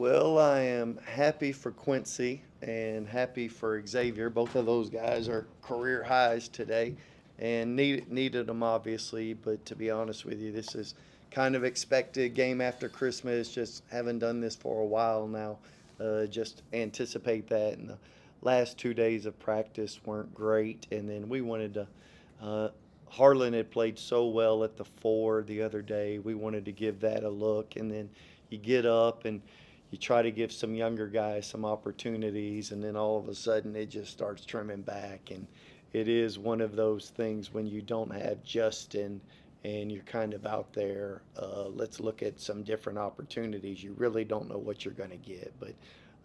Well, I am happy for Quincy and happy for Xavier. Both of those guys are career highs today and needed them obviously, but to be honest with you, this is kind of expected game after Christmas. Just haven't done this for a while now. Just anticipate that. And the last 2 days of practice weren't great. And then we wanted to, uh, Harlan had played so well at the four the other day. We wanted to give that a look. And then you get up and you try to give some younger guys some opportunities, and then all of a sudden it just starts trimming back. And it is one of those things when you don't have Justin and you're kind of out there, let's look at some different opportunities. You really don't know what you're going to get. But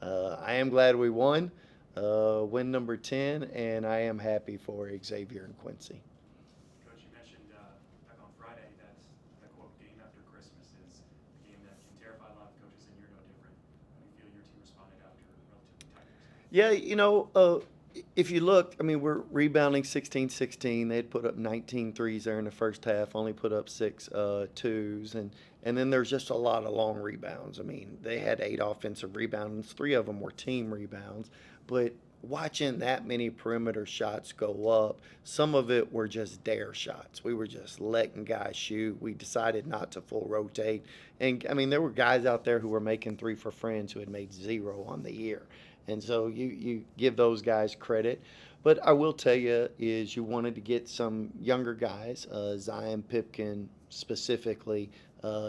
I am glad we won, win number 10, and I am happy for Xavier and Quincy. Coach, you mentioned back on Friday that the quote game after Christmas is a game that can terrify a lot of coaches, and you're no different. How do you feel your team responded after a relatively tight result? Yeah, if you look, I mean, we're rebounding 16-16. They'd put up 19 threes there in the first half, only put up six twos. And then there's just a lot of long rebounds. I mean, they had 8 offensive rebounds, 3 of them were team rebounds. But watching that many perimeter shots go up, some of it were just dare shots. We were just letting guys shoot. We decided not to full rotate. And I mean, there were guys out there who were making three for friends who had made zero on the year. And so you give those guys credit. But I will tell you is you wanted to get some younger guys, Zion Pipkin specifically,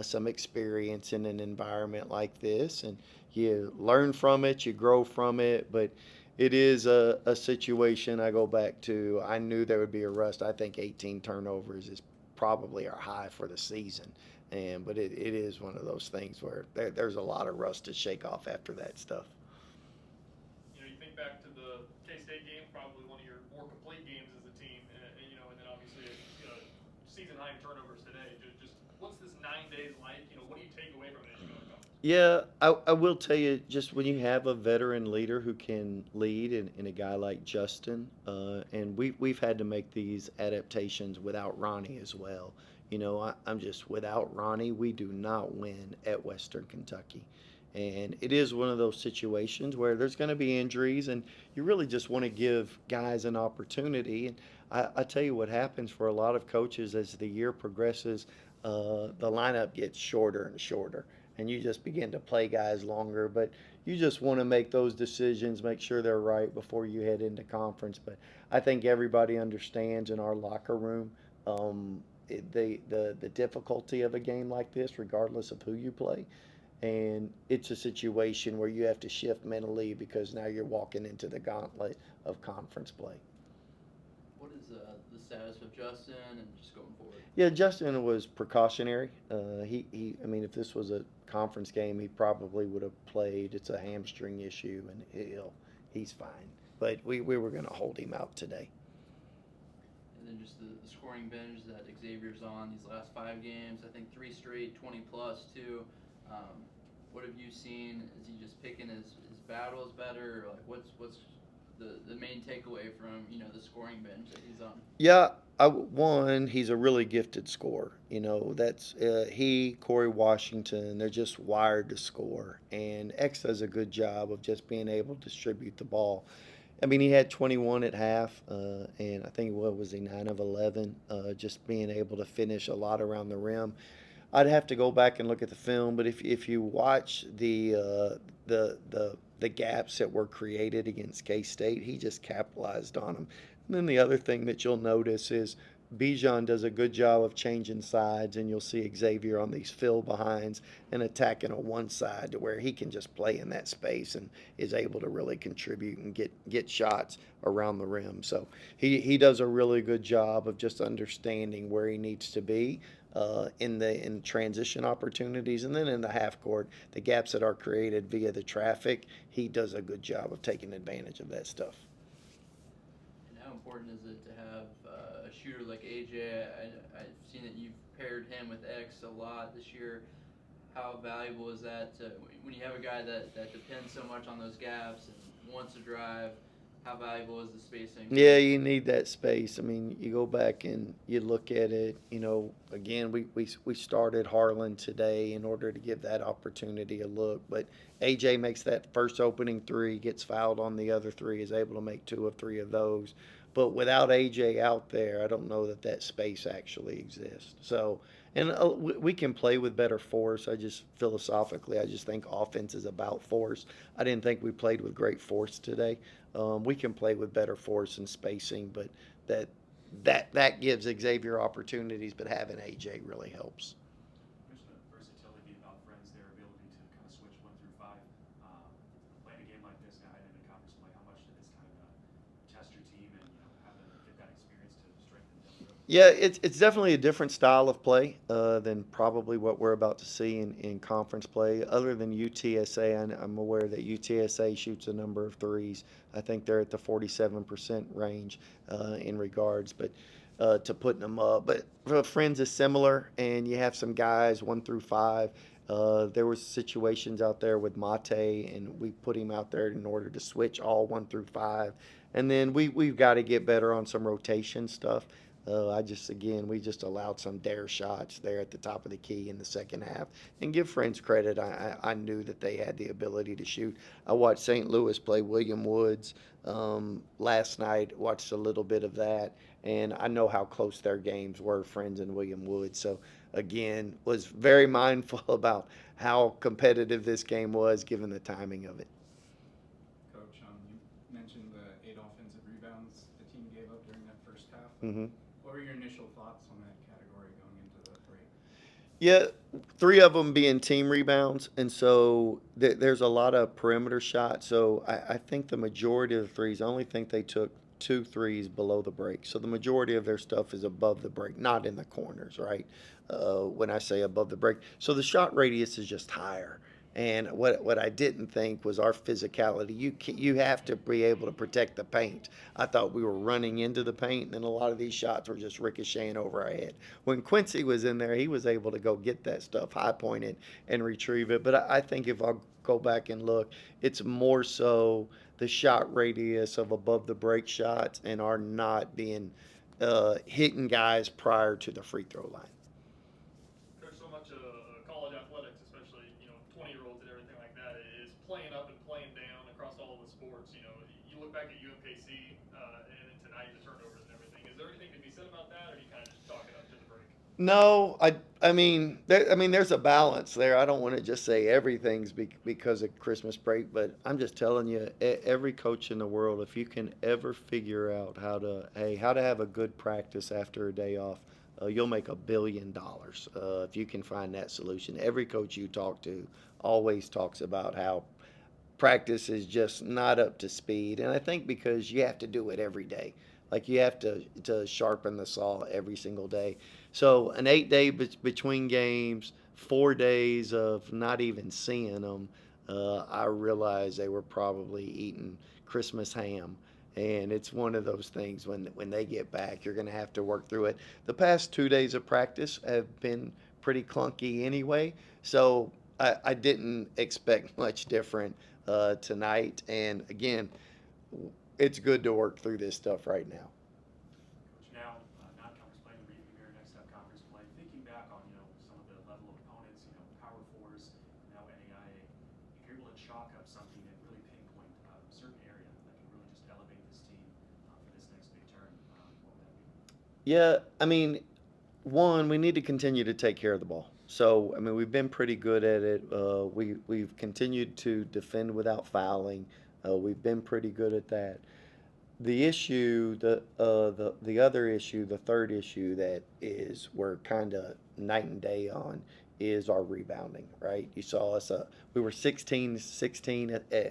some experience in an environment like this. And you learn from it, you grow from it. But it is a situation I go back to. I knew there would be a rust. I think 18 turnovers is probably our high for the season. But it is one of those things where there's a lot of rust to shake off after that stuff. You think back to the K State game, probably one of your more complete games as a team, and then obviously season high in turnovers today. Just what's this 9 days like? What do you take away from it as you go to conference? Yeah, I will tell you, just when you have a veteran leader who can lead, and a guy like Justin, and we've had to make these adaptations without Ronnie as well. I'm just without Ronnie, we do not win at Western Kentucky. And it is one of those situations where there's going to be injuries, and you really just want to give guys an opportunity. And I tell you what happens for a lot of coaches as the year progresses, the lineup gets shorter and shorter and you just begin to play guys longer. But you just want to make those decisions, make sure they're right before you head into conference. But I think everybody understands in our locker room the difficulty of a game like this, regardless of who you play. And it's a situation where you have to shift mentally because now you're walking into the gauntlet of conference play. What is the status of Justin and just going forward? Yeah, Justin was precautionary. I mean, if this was a conference game, he probably would have played. It's a hamstring issue, and he's fine. But we were going to hold him out today. And then just the scoring binge that Xavier's on these last 5 games. I think 3 straight 20 plus too. What have you seen? Is he just picking his battles better? Or like what's the main takeaway from the scoring binge that he's on? Yeah, one, he's a really gifted scorer. That's he, Corey Washington. They're just wired to score, and X does a good job of just being able to distribute the ball. I mean, he had 21 at half, and I think what was he 9 of 11, just being able to finish a lot around the rim. I'd have to go back and look at the film, but if you watch the gaps that were created against K State, he just capitalized on them. And then the other thing that you'll notice is Bijan does a good job of changing sides, and you'll see Xavier on these fill behinds and attacking on one side to where he can just play in that space and is able to really contribute and get shots around the rim. So he does a really good job of just understanding where he needs to be in transition opportunities, and then in the half court, the gaps that are created via the traffic, he does a good job of taking advantage of that stuff. And how important is it to have a shooter like AJ? I've seen that you've paired him with X a lot this year. How valuable is that when you have a guy that depends so much on those gaps and wants to drive? how valuable is the spacing? Yeah, you need that space. I mean, you go back and you look at it, again, we started Harlan today in order to give that opportunity a look. But AJ makes that first opening three, gets fouled on the other three, is able to make two of three of those. But without AJ out there, I don't know that that space actually exists. So, and we can play with better force. I just philosophically, I just think offense is about force. I didn't think we played with great force today. We can play with better force and spacing, but that that gives Xavier opportunities. But having AJ really helps. You mentioned the versatility about Friends, their ability to kind of switch 1 through 5. Playing a game like this now and in a conference play, how much did this kind of test your team and have them get that experience to strengthen down the road? Yeah, it's definitely a different style of play than probably what we're about to see in conference play. Other than UTSA, I'm aware that UTSA shoots a number of threes. I think they're at the 47% range in regards, but to putting them up. But for Friends is similar, and you have some guys 1 through 5. There was situations out there with Mate, and we put him out there in order to switch all 1 through 5. And then we've got to get better on some rotation stuff. We just allowed some dare shots there at the top of the key in the second half. And give Friends credit. I knew that they had the ability to shoot. I watched St. Louis play William Woods last night, watched a little bit of that, and I know how close their games were, Friends and William Woods. So, again, was very mindful about how competitive this game was given the timing of it. Coach, you mentioned the 8 offensive rebounds the team gave up during that first half. Mm-hmm. What were your initial thoughts on that category going into the break? Yeah, 3 of them being team rebounds, and so there's a lot of perimeter shots. So I think the majority of the threes, I only think they took 2 threes below the break. So the majority of their stuff is above the break, not in the corners, right? When I say above the break, so the shot radius is just higher. And what I didn't think was our physicality. You have to be able to protect the paint. I thought we were running into the paint, and a lot of these shots were just ricocheting over our head. When Quincy was in there, he was able to go get that stuff, high point it, and retrieve it. But I think if I go back and look, it's more so the shot radius of above the break shots and are not being hitting guys prior to the free throw line. Coach, so much of college athletics, especially 20-year-olds and everything like that, is playing up and playing down across all of the sports. You look back at UMKC and then tonight the turnovers and everything. Is there anything to be said about that, or are you kind of just chalking up to the break? No, there's a balance there. I don't want to just say everything's because of Christmas break, but I'm just telling you, every coach in the world, if you can ever figure out how to have a good practice after a day off, you'll make $1 billion if you can find that solution. Every coach you talk to always talks about how practice is just not up to speed, and I think because you have to do it every day. Like you have to sharpen the saw every single day. So an 8 day between games, 4 days of not even seeing them, I realized they were probably eating Christmas ham. And it's one of those things when they get back, you're going to have to work through it. The past 2 days of practice have been pretty clunky anyway, so I didn't expect much different tonight. And again, it's good to work through this stuff right now. Coach, now non-conference play in the rearview mirror, next up conference play. Thinking back on some of the level of opponents, Power Fours, now NAIA, if you're able to chalk up something and really pinpoint a certain area that can really just elevate this team for this next big turn, what would that be? Yeah, one, we need to continue to take care of the ball. So, we've been pretty good at it. We've continued to defend without fouling. We've been pretty good at that. The issue, the other issue, the third issue that is we're kind of night and day on is our rebounding. Right? You saw us. We were 16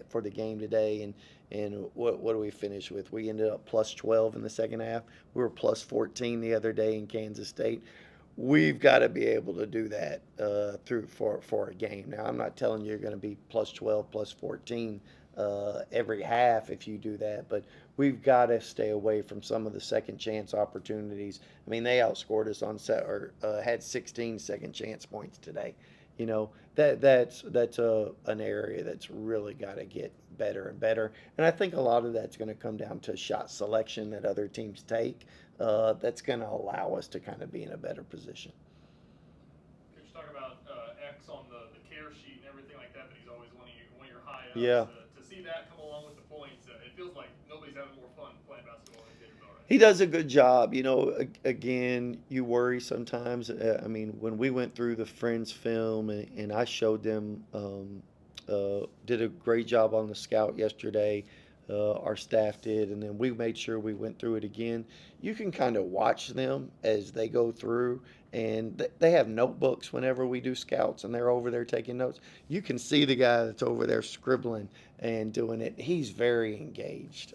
for the game today, and what do we finish with? We ended up plus 12 in the second half. We were plus 14 the other day in Kansas State. We've got to be able to do that for a game. Now, I'm not telling you you're going to be plus 12, plus 14 every half if you do that, but we've got to stay away from some of the second chance opportunities. They outscored us on set or had 16 second chance points today, That's an area that's really got to get better and better. And I think a lot of that's going to come down to shot selection that other teams take. That's going to allow us to kind of be in a better position. Could you talk about X on the care sheet and everything like that? But he's always one of your high ups. Yeah. To see that come along with the points, it feels like nobody's having more fun playing basketball than Gator right He does a good job. Again, you worry sometimes. I mean, when we went through the Friends film and I showed them, did a great job on the scout yesterday. Our staff did, and then we made sure we went through it again. You can kind of watch them as they go through, and they have notebooks whenever we do scouts, and they're over there taking notes. You can see the guy that's over there scribbling and doing it. He's very engaged.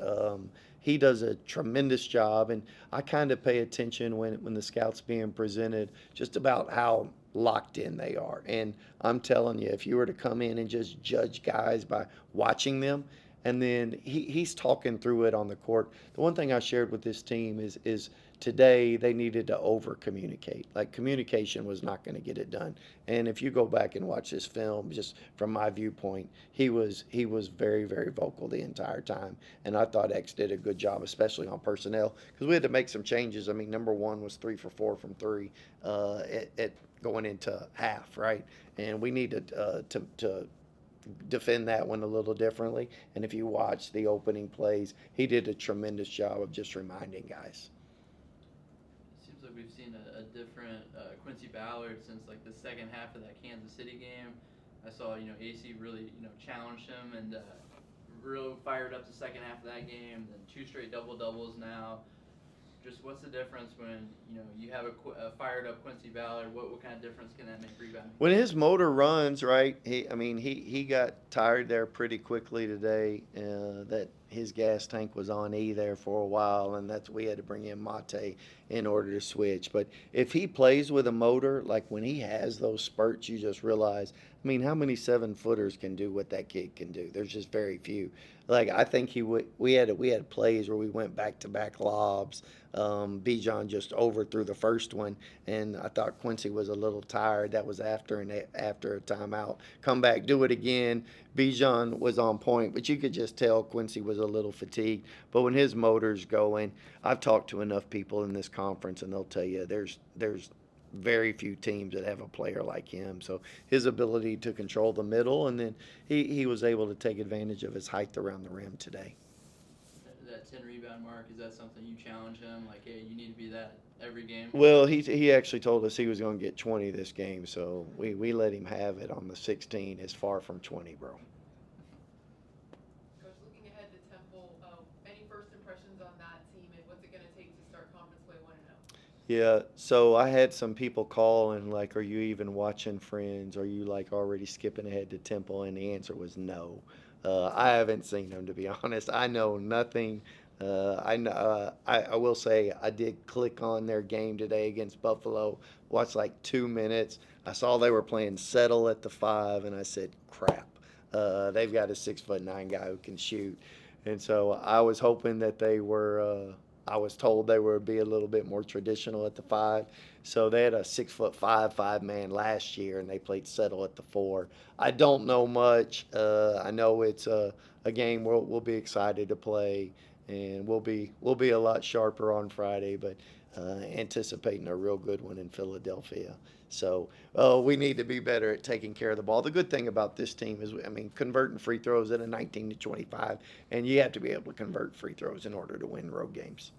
He does a tremendous job, and I kind of pay attention when the scouts being presented, just about how locked in they are. And I'm telling you, if you were to come in and just judge guys by watching them, and then he's talking through it on the court. The one thing I shared with this team is today they needed to over communicate. Like, communication was not going to get it done. And if you go back and watch this film, just from my viewpoint, he was very, very vocal the entire time. And I thought X did a good job, especially on personnel, because we had to make some changes. I mean, number one was 3 for 4 from three at going into half, right? And we needed to defend that one a little differently. And if you watch the opening plays, he did a tremendous job of just reminding guys. Seems like we've seen a different Quincy Ballard since like the second half of that Kansas City game. I saw AC really challenged him and real fired up the second half of that game. Then 2 straight double doubles now. Just what's the difference when you have a fired up Quincy Ballard? What kind of difference can that make rebounding? When his motor runs, right? He got tired there pretty quickly today. That his gas tank was on E there for a while, and we had to bring in Mate in order to switch. But if he plays with a motor, like when he has those spurts, you just realize. I mean, how many 7-footers can do what that kid can do? There's just very few. Like, I think he would. We had plays where we went back to back lobs. Bijan just overthrew the first one, and I thought Quincy was a little tired. That was after a timeout. Come back, do it again. Bijan was on point, but you could just tell Quincy was a little fatigued. But when his motor's going, I've talked to enough people in this conference, and they'll tell you there's very few teams that have a player like him. So his ability to control the middle, and then he was able to take advantage of his height around the rim today. That 10 rebound mark, is that something you challenge him? Like, hey, you need to be that every game? Well, he actually told us he was going to get 20 this game, so we let him have it on the 16. It's far from 20, bro. Coach, looking ahead to Temple, any first impressions on that team and what's it going to take to start conference play 1-0? Yeah, so I had some people call and like, are you even watching Friends? Are you like already skipping ahead to Temple? And the answer was no. I haven't seen them, to be honest. I know nothing. I will say I did click on their game today against Buffalo. Watched like 2 minutes. I saw they were playing settle at the 5, and I said, crap. They've got a 6'9" guy who can shoot, and so I was hoping that they were. I was told they would be a little bit more traditional at the 5. So they had a 6'5" 5-man last year, and they played settle at the 4. I don't know much. I know it's a game we'll be excited to play, and we'll be a lot sharper on Friday, but anticipating a real good one in Philadelphia. So we need to be better at taking care of the ball. The good thing about this team is, converting free throws at a 19-25, and you have to be able to convert free throws in order to win road games.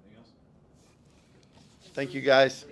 Anything else? Thank you, guys.